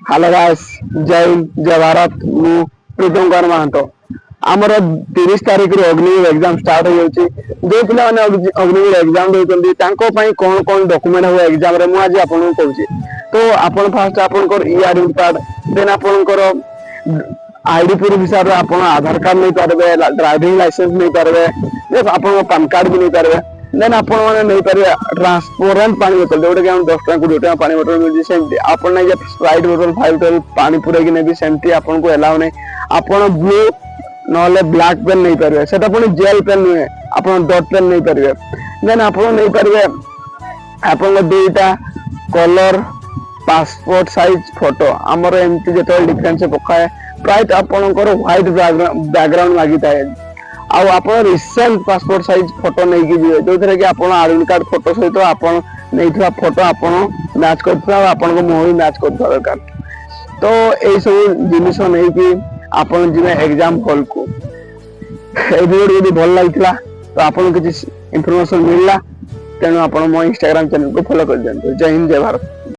Hello guys जय हिंद जय भारत मु प्रीतम कुमार महतो आमर 30 तारिख रे अग्निवीर एग्जाम स्टार्ट हो जाउची जो पिला माने अग्निवीर एग्जाम देउचंदी तांको पई कोन कोन डॉक्यूमेंट हो एग्जाम रे मु आज आपन को कहूची तो आपन फर्स्ट आपन को ई एडमिट कार्ड देन आपन को आईडी प्रूफ हिसाब रे आपन आधार कार्ड नहीं पारबे ड्राइविंग लाइसेंस नहीं पारबे जे आपन पैन कार्ड भी नहीं पारबे देन आपण माने नहीं पारे ट्रांसपेरेंट पानी बोतल जोटे कि हम 10 टका 20 टका पानी बोतल मिल सेमती आपण नै जे स्प्राइट बोतल 5 बोतल पानी पुरै कि नै सेमती आपण को अलाउ नै आपण ब्लू नले ब्लैक पेन नहीं पारे सेटा पुनी जेल पेन नै आपण डॉट पेन नहीं पारे देन आपण नहीं पारे आपण को दुईटा कलर पासपोर्ट साइज फोटो हमर एमती जेतो डिफरेंस पकाए प्राइट आपण को व्हाइट बैकग्राउंड लागी थाए आउ आपण रिसेंट पासपोर्ट साइज फोटो नहीं कि दिए जो थरे कि आपण आधार कार्ड फोटो सहित आपण नैथवा फोटो आपण मैच करथवा आपण को मोही मैच करथवा दरकार तो ए सब जिनिस नहीं कि आपण जिमे एग्जाम हॉल को ए वीडियो यदि भल लागितला तो आपण किछि इंफॉर्मेशन मिलला तेनु आपण मो इंस्टाग्राम चैनल को फॉलो कर देंतो जय हिंद जय भारत।